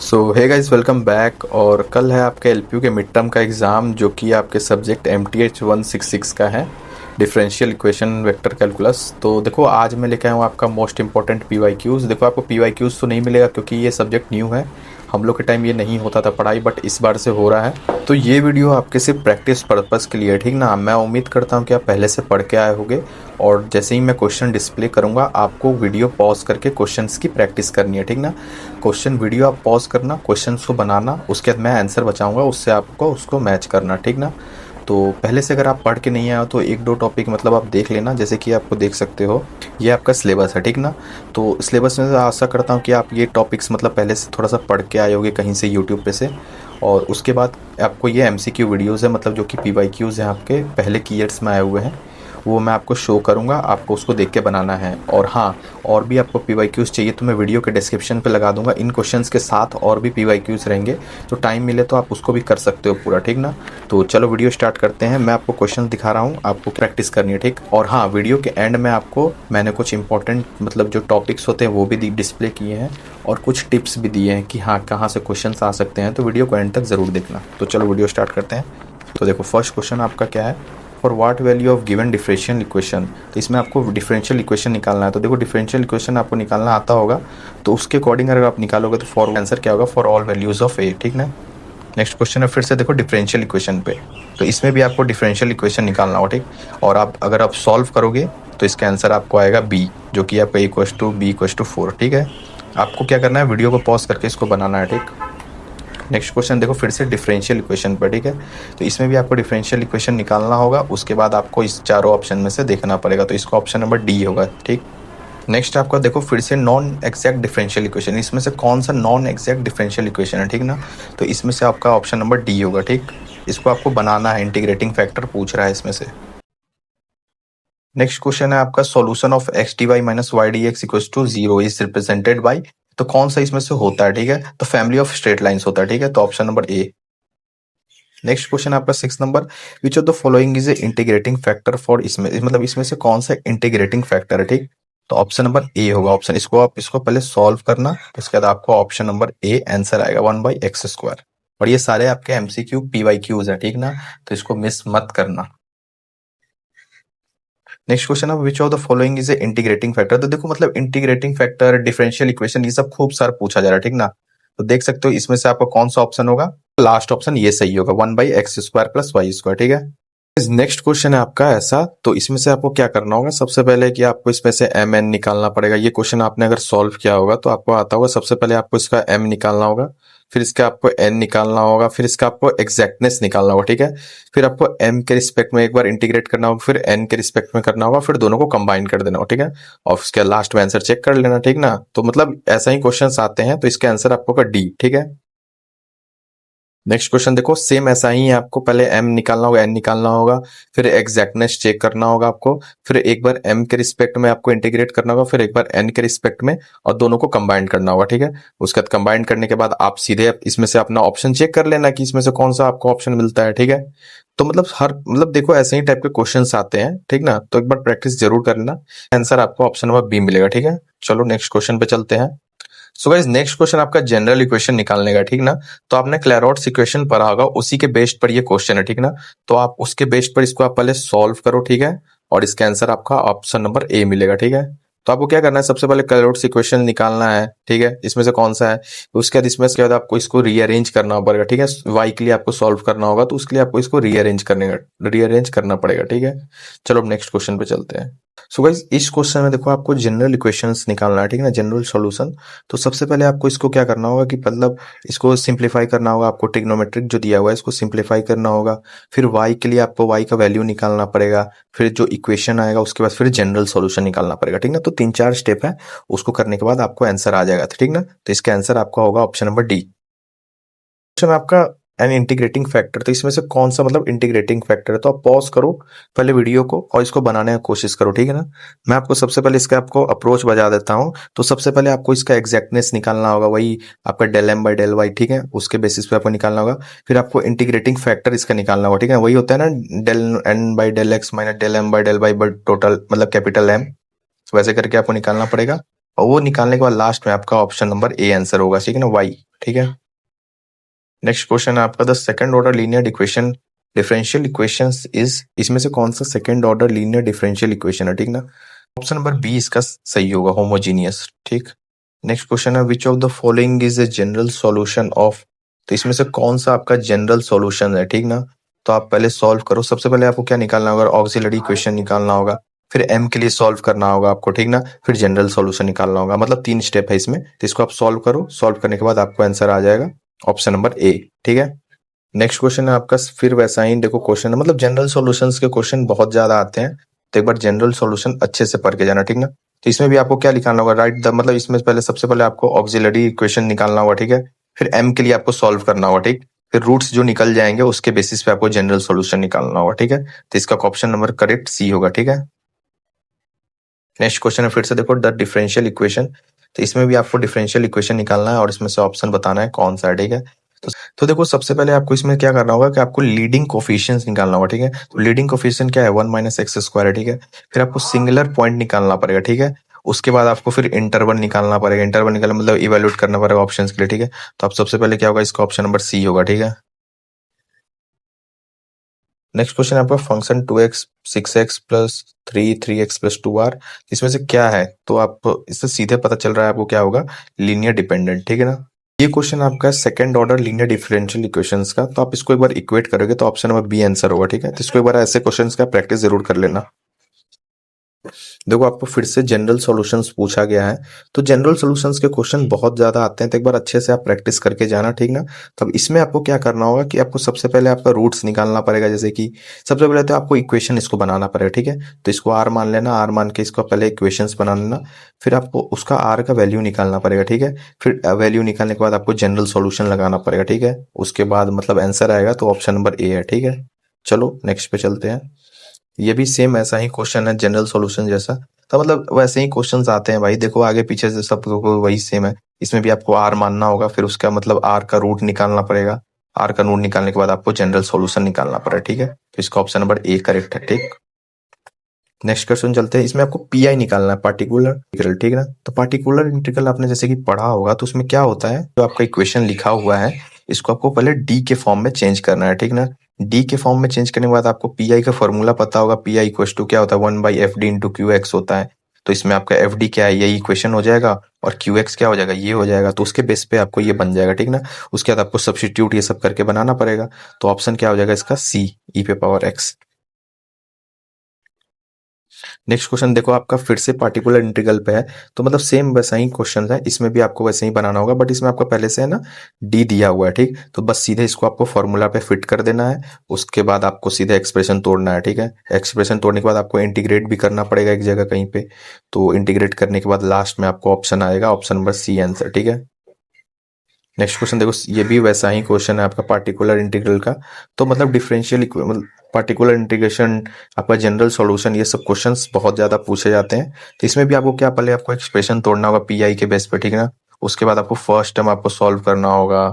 सो hey guys, welcome back. और कल है आपके एलपीयू के मिड टर्म का एग्ज़ाम, जो कि आपके सब्जेक्ट MTH 166 का है, डिफरेंशियल इक्वेशन वेक्टर कैलकुलस। तो देखो, आज मैं लेके आया हूँ आपका मोस्ट इंपॉर्टेंट PYQs। देखो, आपको PYQs तो नहीं मिलेगा क्योंकि ये सब्जेक्ट न्यू है। हम लोग के टाइम ये नहीं होता था पढ़ाई, बट इस बार से हो रहा है। तो ये वीडियो आपके सिर्फ प्रैक्टिस पर्पज़ के लिए है, ठीक ना। मैं उम्मीद करता हूँ कि आप पहले से पढ़ के आए होंगे, और जैसे ही मैं क्वेश्चन डिस्प्ले करूँगा, आपको वीडियो पॉज करके क्वेश्चंस की प्रैक्टिस करनी है, ठीक ना। क्वेश्चन वीडियो आप पॉज करना, क्वेश्चन को बनाना, उसके बाद मैं आंसर बचाऊंगा, उससे आपको उसको मैच करना, ठीक ना। तो पहले से अगर आप पढ़ के नहीं आए हो तो एक दो टॉपिक मतलब आप देख लेना। जैसे कि आपको देख सकते हो, ये आपका सिलेबस है, ठीक ना। तो सिलेबस में आशा करता हूँ कि आप ये टॉपिक्स मतलब पहले से थोड़ा सा पढ़ के आए होगे कहीं से, यूट्यूब पे से। और उसके बाद आपको ये MCQ वीडियोज़ है, मतलब जो कि PYQs हैं आपके पहले की ईयर्स में आए हुए हैं, वो मैं आपको शो करूँगा, आपको उसको देख के बनाना है। और हाँ, और भी आपको PYQs चाहिए तो मैं वीडियो के डिस्क्रिप्शन पे लगा दूंगा। इन क्वेश्चंस के साथ और भी PYQs रहेंगे, तो टाइम मिले तो आप उसको भी कर सकते हो पूरा, ठीक ना। तो चलो वीडियो स्टार्ट करते हैं। मैं आपको क्वेश्चन दिखा रहा हूँ, आपको प्रैक्टिस करनी है, ठीक। और हाँ, वीडियो के एंड में आपको मैंने कुछ इंपॉर्टेंट मतलब जो टॉपिक्स होते हैं वो भी डिस्प्ले किए हैं, और कुछ टिप्स भी दिए हैं कि हाँ कहाँ से क्वेश्चन आ सकते हैं। तो वीडियो को एंड तक ज़रूर देखना। तो चलो वीडियो स्टार्ट करते हैं। तो देखो, फर्स्ट क्वेश्चन आपका क्या है, for what value of given differential equation. तो इसमें आपको डिफरेंशियल इक्वेशन निकालना है। तो देखो, डिफरेंशियल इक्वेशन आपको निकालना आता होगा, तो उसके अकॉर्डिंग अगर आप निकालोगे तो फॉर आंसर क्या होगा, फॉर ऑल वैल्यूज ऑफ ए, ठीक ना। नेक्स्ट क्वेश्चन है फिर से देखो डिफरेंशियल इक्वेशन पे। तो इसमें भी आपको डिफरेंशियल इक्वेशन निकालना होगा, ठीक। और आप अगर आप सॉल्व करोगे तो इसका आंसर आपको आएगा बी, जो कि आपका A = B = 4, ठीक है। आपको क्या करना है, वीडियो को पॉज करके इसको बनाना है, ठीक। नेक्स्ट क्वेश्चन देखो फिर से डिफरेंशियल इक्वेशन पर, ठीक है। तो इसमें भी आपको डिफरेंशियल इक्वेशन निकालना होगा, उसके बाद आपको इस चारों ऑप्शन में से देखना पड़ेगा। तो इसका ऑप्शन नंबर डी होगा, ठीक। नेक्स्ट आपका देखो फिर से नॉन एग्जैक्ट डिफरेंशियल इक्वेशन। इसमें से कौन सा नॉन एग्जैक्ट डिफरेंशियल इक्वेशन है, ठीक ना। तो इसमें से आपका ऑप्शन नंबर डी होगा, ठीक। इसको आपको बनाना है, इंटीग्रेटिंग फैक्टर पूछ रहा है इसमें से। नेक्स्ट क्वेश्चन है आपका, solution of x dy - y dx = 0 is represented by. तो कौन सा इसमें से होता है, ठीक है। तो फैमिली ऑफ स्ट्रेट लाइंस होता है, ठीक है। तो option number A. Next question आपका 6 number, which of the following is a integrating factor for. इसमें मतलब इसमें से कौन सा इंटीग्रेटिंग फैक्टर है, ठीक। तो ऑप्शन नंबर ए होगा ऑप्शन। इसको पहले सॉल्व करना, उसके बाद आपको ऑप्शन नंबर ए आंसर आएगा 1/x²। और ये सारे आपके MCQ PYQs है, ठीक ना। तो इसको मिस मत करना। नेक्स्ट क्वेश्चन है, which of the following is a integrating factor. तो देखो मतलब इंटीग्रेटिंग फैक्टर, डिफरेंशियल इक्वेशन, ये सब खूब सारा पूछा जा रहा है, ठीक ना। तो देख सकते हो इसमें से आपका कौन सा ऑप्शन होगा, लास्ट ऑप्शन ये सही होगा, 1/x² + y², ठीक है। नेक्स्ट क्वेश्चन है आपका ऐसा, तो इसमें से आपको क्या करना होगा, सबसे पहले कि आपको इसमें से mn निकालना पड़ेगा। ये क्वेश्चन आपने अगर सॉल्व किया होगा तो आपको आता होगा। सबसे पहले आपको इसका m निकालना होगा, फिर इसका आपको n निकालना होगा, फिर इसका आपको एग्जैक्टनेस निकालना होगा, ठीक है। फिर आपको m के रिस्पेक्ट में एक बार इंटीग्रेट करना होगा, फिर n के रिस्पेक्ट में करना होगा, फिर दोनों को कंबाइन कर देना होगा, ठीक है। और उसके लास्ट में आंसर चेक कर लेना, ठीक ना। तो मतलब ऐसा ही क्वेश्चन आते हैं, तो इसका आंसर आपको होगा डी, ठीक है। नेक्स्ट क्वेश्चन देखो, सेम ऐसा ही है। आपको पहले m निकालना होगा, n निकालना होगा, फिर एग्जैक्टनेस चेक करना होगा आपको, फिर एक बार m के रिस्पेक्ट में आपको इंटीग्रेट करना होगा, फिर एक बार n के रिस्पेक्ट में, और दोनों को कंबाइन करना होगा, ठीक है। उसके बाद कंबाइन करने के बाद आप सीधे इसमें से अपना ऑप्शन चेक कर लेना कि इसमें से कौन सा आपको ऑप्शन मिलता है, ठीक है। तो मतलब हर मतलब देखो ऐसे ही टाइप के क्वेश्चन आते हैं, ठीक ना। तो एक बार प्रैक्टिस जरूर कर लेना। आंसर आपको ऑप्शन नंबर बी मिलेगा, ठीक है। चलो नेक्स्ट क्वेश्चन पे चलते हैं। सो गाइस, नेक्स्ट क्वेश्चन आपका जनरल इक्वेशन निकालने का, ठीक ना। तो आपने क्लैरॉट्स इक्वेशन पढ़ा होगा, उसी के बेस्ड पर ये क्वेश्चन है, ठीक ना। तो आप उसके बेस्ड पर इसको आप पहले सॉल्व करो, ठीक है। और इसका आंसर आपका ऑप्शन नंबर ए मिलेगा, ठीक है। तो आपको क्या करना है, सबसे पहले क्लैरॉट्स इक्वेशन निकालना है, ठीक है। इसमें से कौन सा है, उसके बाद इसमें से आपको इसको रीअरेंज करना पड़ेगा, ठीक है। वाई के लिए आपको सॉल्व करना होगा, तो उसके लिए आपको इसको रीअरेंज करना पड़ेगा, ठीक है। चलो अब नेक्स्ट क्वेश्चन पे चलते हैं। सो गाइस, इस क्वेश्चन में देखो आपको जनरल इक्वेशंस निकालना है, ठीक है ना, जनरल सॉल्यूशन। तो सबसे पहले आपको इसको क्या करना होगा कि मतलब इसको सिंप्लीफाई करना होगा। आपको ट्रिग्नोमेट्रिक जो दिया हुआ है इसको सिंप्लीफाई करना होगा। फिर y के लिए आपको y का वैल्यू निकालना पड़ेगा। फिर जो इक्वेशन आएगा उसके बाद फिर जनरल सॉल्यूशन निकालना पड़ेगा, ठीक ना। तो 3-4 स्टेप है, उसको करने के बाद आपको आंसर आ जाएगा, ठीक ना। तो इसका आंसर आपका होगा ऑप्शन नंबर डी। क्वेश्चन आपका एन इंटीग्रेटिंग फैक्टर। तो इसमें से कौन सा मतलब इंटीग्रेटिंग फैक्टर है। तो आप पॉज करो पहले वीडियो को और इसको बनाने की कोशिश करो, ठीक है ना। मैं आपको सबसे पहले इसका आपको अप्रोच बता देता हूँ। तो सबसे पहले आपको इसका एग्जैक्टनेस निकालना होगा, वही आपका del m/del y, ठीक है। उसके बेसिस पे आपको निकालना होगा। फिर आपको इंटीग्रेटिंग फैक्टर इसका निकालना होगा, ठीक है। वही होता है ना, del n/del x - del m/del y total मतलब कैपिटल M। वैसे करके आपको निकालना पड़ेगा। और वो निकालने के बाद लास्ट में आपका ऑप्शन नंबर ए आंसर होगा, ठीक है ना, वाई। ठीक है, नेक्स्ट क्वेश्चन है आपका the second order linear equation differential equations is, इसमें से कौन सा second order linear differential equation है, ठीक ना। ऑप्शन नंबर बी इसका सही होगा, होमोजीनियस। ठीक, नेक्स्ट क्वेश्चन है which of the following is a general solution of, तो इसमें से कौन सा आपका जनरल सॉल्यूशन है, ठीक ना। तो आप पहले सॉल्व करो, सबसे पहले आपको क्या निकालना होगा, ऑक्सिलरी इक्वेशन निकालना होगा, फिर एम के लिए सॉल्व करना होगा आपको, ठीक ना, फिर जनरल सॉल्यूशन निकालना होगा, मतलब 3 स्टेप है इसमें। तो इसको आप सॉल्व करो, सॉल्व करने के बाद आपको आंसर आ जाएगा ऑप्शन नंबर ए। ठीक है, नेक्स्ट क्वेश्चन है आपका फिर वैसा ही, देखो क्वेश्चन है, मतलब जनरल सॉल्यूशंस के क्वेश्चन बहुत ज्यादा आते हैं, तो एक बार जनरल सॉल्यूशन अच्छे से पढ़ के जाना, ठीक ना। तो इसमें भी आपको क्या निकालना होगा, राइट द, मतलब इसमें पहले सबसे पहले आपको ऑक्सिलरी इक्वेशन निकालना होगा, ठीक है, फिर एम के लिए आपको सॉल्व करना होगा, ठीक, फिर रूट्स जो निकल जाएंगे उसके बेसिस पे आपको जनरल सॉल्यूशन निकालना होगा, ठीक है। तो इसका ऑप्शन नंबर करेक्ट सी होगा, ठीक है। नेक्स्ट क्वेश्चन है फिर से देखो द डिफरेंशियल इक्वेशन, तो इसमें भी आपको डिफरेंशियल इक्वेशन निकालना है और इसमें से ऑप्शन बताना है कौन सा है, ठीक है। तो देखो सबसे पहले आपको इसमें क्या करना होगा कि आपको लीडिंग कोफिशिएंट्स निकालना होगा, ठीक है। तो लीडिंग कोफिशिएंट क्या है, 1 माइनस एक्स स्क्वायर है, ठीक है। फिर आपको सिंगुलर पॉइंट निकालना पड़ेगा, ठीक है। उसके बाद आपको फिर इंटरवल निकालना पड़ेगा, इंटरवल निकालना मतलब इवेल्युएट करना पड़ेगा ऑप्शंस के लिए, ठीक है। तो आप सबसे पहले क्या होगा, इसका ऑप्शन नंबर सी होगा, ठीक है। नेक्स्ट क्वेश्चन है आपका function 2x 6x plus 3x plus 2r, इसमें से क्या है, तो आप इससे सीधे पता चल रहा है आपको क्या होगा, लीनियर डिपेंडेंट, ठीक है ना। ये क्वेश्चन आपका second order linear differential equations का, तो आप इसको एक बार इक्वेट करोगे तो ऑप्शन नंबर बी आंसर होगा, ठीक है। तो इसको एक बार ऐसे क्वेश्चंस का प्रैक्टिस जरूर कर लेना। देखो आपको फिर से जनरल सॉल्यूशंस पूछा गया है, तो जनरल सॉल्यूशंस के क्वेश्चन बहुत ज्यादा आते हैं, तो एक बार अच्छे से आप प्रैक्टिस करके जाना, ठीक ना। तब इसमें आपको क्या करना होगा कि आपको सबसे पहले आपका रूट्स निकालना पड़ेगा, जैसे कि सबसे पहले तो आपको इक्वेशन इसको बनाना पड़ेगा, ठीक है। तो इसको आर मान लेना, आर मान के इसको पहले इक्वेशंस बना लेना, फिर आपको उसका आर का वैल्यू निकालना पड़ेगा, ठीक है। फिर वैल्यू निकालने के बाद आपको जनरल सॉल्यूशन लगाना पड़ेगा, ठीक है। उसके बाद मतलब आंसर आएगा, तो ऑप्शन नंबर ए है, ठीक है। चलो नेक्स्ट पे चलते हैं। ये भी सेम ऐसा ही क्वेश्चन है जनरल सॉल्यूशन जैसा, तो मतलब वैसे ही क्वेश्चंस आते हैं भाई, देखो आगे पीछे से सब वही सेम है। इसमें भी आपको आर मानना होगा, फिर उसका मतलब आर का रूट निकालना पड़ेगा, आर का रूट निकालने के बाद आपको जनरल सॉल्यूशन निकालना पड़ेगा, ठीक है। तो इसका ऑप्शन नंबर ए करेक्ट है, ठीक। नेक्स्ट क्वेश्चन चलते हैं, इसमें आपको पीआई निकालना है, पार्टिकुलर इंटीग्रल, ठीक है ना। तो पार्टिकुलर इंटीग्रल आपने जैसे कि पढ़ा होगा, तो उसमें क्या होता है, जो आपका इक्वेशन लिखा हुआ है इसको आपको पहले डी के फॉर्म में चेंज करना है, ठीक ना। डी के फॉर्म में चेंज करने के बाद आपको पीआई का फॉर्मूला पता होगा, पीआई इक्वल टू क्या होता है, 1/fd इंटू क्यू एक्स होता है। तो इसमें आपका एफ डी क्या है, यही इक्वेशन हो जाएगा, और क्यू एक्स क्या हो जाएगा, ये हो जाएगा। तो उसके बेस पे आपको ये बन जाएगा, ठीक ना। उसके बाद आपको सब्सटीट्यूट ये सब करके बनाना पड़ेगा, तो ऑप्शन क्या हो जाएगा इसका, सी, ई पे पावर एक्स। नेक्स्ट क्वेश्चन देखो आपका फिर से पार्टिकुलर इंटीग्रल पे है, तो मतलब सेम वैसा ही क्वेश्चन है, इसमें भी आपको वैसे ही बनाना होगा, बट इसमें आपको पहले से है ना डी दिया हुआ है, ठीक। तो बस सीधे इसको आपको फॉर्मूला पे फिट कर देना है, उसके बाद आपको सीधे एक्सप्रेशन तोड़ना है, ठीक है। एक्सप्रेशन तोड़ने के बाद आपको इंटीग्रेट भी करना पड़ेगा एक जगह कहीं पे, तो इंटीग्रेट करने के बाद लास्ट में आपको ऑप्शन आएगा, ऑप्शन नंबर सी आंसर, ठीक है। नेक्स्ट क्वेश्चन देखो, ये भी वैसा ही क्वेश्चन है आपका पार्टिकुलर इंटीग्रल का, तो मतलब डिफरेंशियल मतलब पार्टिकुलर इंटीग्रेशन, आपका जनरल सॉल्यूशन, ये सब क्वेश्चंस बहुत ज्यादा पूछे जाते हैं। तो इसमें भी आपको क्या, पहले आपको एक्सप्रेशन तोड़ना होगा पीआई के बेस पे, ठीक है ना। उसके बाद आपको फर्स्ट टर्म आपको सॉल्व करना होगा,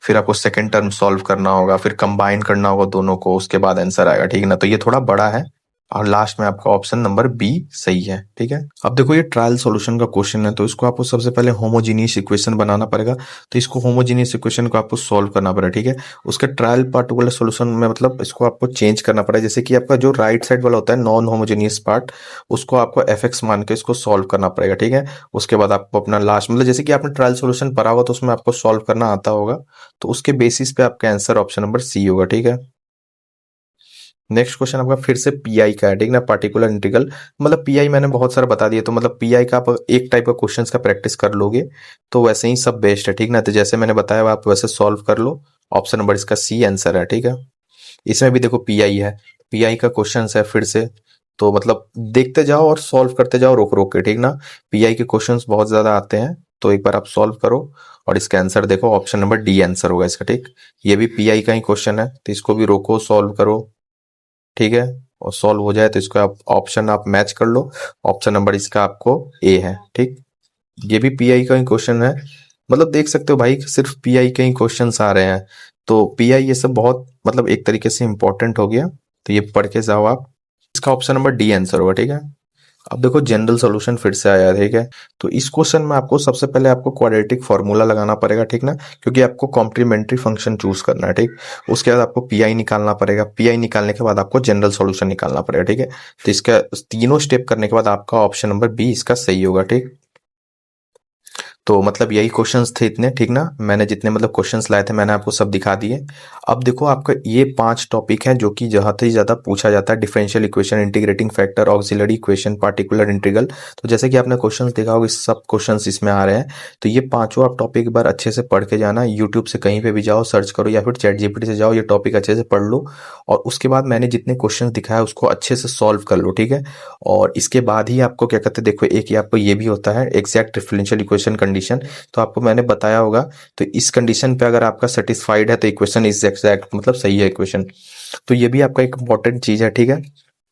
फिर आपको सेकंड टर्म सॉल्व करना होगा, फिर कंबाइन करना होगा दोनों को, उसके बाद आंसर आएगा, ठीक है ना। तो ये थोड़ा बड़ा है, और लास्ट में आपका ऑप्शन नंबर बी सही है, ठीक है। अब देखो ये ट्रायल सॉल्यूशन का क्वेश्चन है, तो इसको आपको सबसे पहले होमोजीनियस इक्वेशन बनाना पड़ेगा, तो इसको होमोजीनियस इक्वेशन को आपको सॉल्व करना पड़ेगा, ठीक है। उसका ट्रायल पार्टिकुलर सॉल्यूशन में मतलब इसको आपको चेंज करना पड़ेगा, जैसे कि आपका जो राइट साइड वाला होता है नॉन होमोजीनियस पार्ट, उसको आपको एफ एक्स मान के इसको सॉल्व करना पड़ेगा, ठीक है। उसके बाद आपको अपना लास्ट मतलब जैसे कि आपने ट्रायल सॉल्यूशन पढ़ा होगा, तो उसमें आपको सॉल्व करना आता होगा, तो उसके बेसिस पे आपका आंसर ऑप्शन नंबर सी होगा, ठीक है। नेक्स्ट क्वेश्चन आपका फिर से पीआई का है, ठीक ना, पार्टिकुलर इंटीग्रल, मतलब पीआई मैंने बहुत सारा बता दिया, तो मतलब पीआई का आप एक टाइप का क्वेश्चंस का प्रैक्टिस कर लोगे तो वैसे ही सब बेस्ट है, ठीक ना। तो जैसे मैंने बताया आप वैसे सॉल्व कर लो, ऑप्शन नंबर इसका सी आंसर है, ठीक है। इसमें भी देखो पीआई है, पीआई का क्वेश्चन है फिर से, तो मतलब देखते जाओ और सॉल्व करते जाओ रोक रोक के, ठीक ना। पीआई के क्वेश्चंस बहुत ज्यादा आते हैं, तो एक बार आप सॉल्व करो और इसका आंसर देखो, ऑप्शन नंबर डी आंसर होगा इसका, ठीक। ये भी पीआई का ही क्वेश्चन है, तो इसको भी रोको सॉल्व करो, ठीक है। और सॉल्व हो जाए तो इसको आप ऑप्शन आप मैच कर लो, ऑप्शन नंबर इसका आपको ए है, ठीक। ये भी पीआई का ही क्वेश्चन है, मतलब देख सकते हो भाई सिर्फ पीआई के ही क्वेश्चंस आ रहे हैं, तो पीआई ये सब बहुत मतलब एक तरीके से इंपॉर्टेंट हो गया, तो ये पढ़ के जाओ आप, इसका ऑप्शन नंबर डी आंसर होगा, ठीक है। अब देखो जनरल सॉल्यूशन फिर से आया है, ठीक है। तो इस क्वेश्चन में आपको सबसे पहले आपको क्वाड्रेटिक फॉर्मूला लगाना पड़ेगा, ठीक ना, क्योंकि आपको कॉम्प्लीमेंट्री फंक्शन चूज करना है, ठीक। उसके बाद आपको पीआई निकालना पड़ेगा, पीआई निकालने के बाद आपको जनरल सॉल्यूशन निकालना पड़ेगा, ठीक है। तो इसका तीनों स्टेप करने के बाद आपका ऑप्शन नंबर बी इसका सही होगा, ठीक। तो मतलब यही क्वेश्चंस थे इतने, ठीक ना। मैंने जितने मतलब क्वेश्चंस लाए थे मैंने आपको सब दिखा दिए। अब देखो आपका ये 5 टॉपिक हैं जो कि ज़्यादा ही ज़्यादा पूछा जाता है, differential equation, integrating factor, auxiliary equation, particular integral. तो जैसे कि आपने क्वेश्चंस देखा होगा, सब क्वेश्चंस इसमें आ रहे हैं। तो ये पांचों आप टॉपिक एक बार अच्छे से पढ़ के जाना, यूट्यूब से कहीं पे भी जाओ, सर्च करो, या फिर चैट जीपीटी से जाओ, ये टॉपिक अच्छे से पढ़ लो। और उसके बाद मैंने जितने क्वेश्चन दिखाया उसको अच्छे से सॉल्व कर लो, ठीक है। और इसके बाद ही आपको क्या कहते हैं, देखो एक ये आपको ये भी होता है एग्जैक्ट डिफरेंशियल इक्वेशन कंडीशन। तो आपको मैंने बताया होगा, तो इस कंडीशन पे अगर आपका सेटिस्फाइड है तो इक्वेशन इज एग्जैक्ट, मतलब सही है इक्वेशन। तो ये भी आपका एक इंपॉर्टेंट चीज है, ठीक है।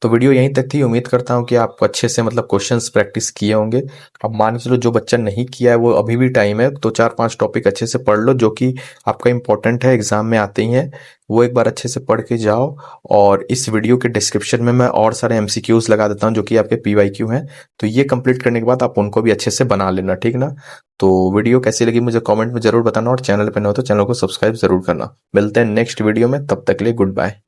तो वीडियो यहीं तक थी, उम्मीद करता हूँ कि आप अच्छे से मतलब क्वेश्चंस प्रैक्टिस किए होंगे। अब मान के चलो जो बच्चा नहीं किया है वो अभी भी टाइम है, तो 4-5 टॉपिक अच्छे से पढ़ लो जो कि आपका इंपॉर्टेंट है, एग्जाम में आते ही हैं। वो एक बार अच्छे से पढ़ के जाओ। और इस वीडियो के डिस्क्रिप्शन में मैं और सारे एमसीक्यूज लगा देता हूँ जो कि आपके पीवाईक्यू हैं। तो ये कंप्लीट करने के बाद आप उनको भी अच्छे से बना लेना, ठीक ना। तो वीडियो कैसी लगी मुझे कमेंट में जरूर बताना, और चैनल पे न हो तो चैनल को सब्सक्राइब जरूर करना। मिलते हैं नेक्स्ट वीडियो में, तब तक के लिए गुड बाय।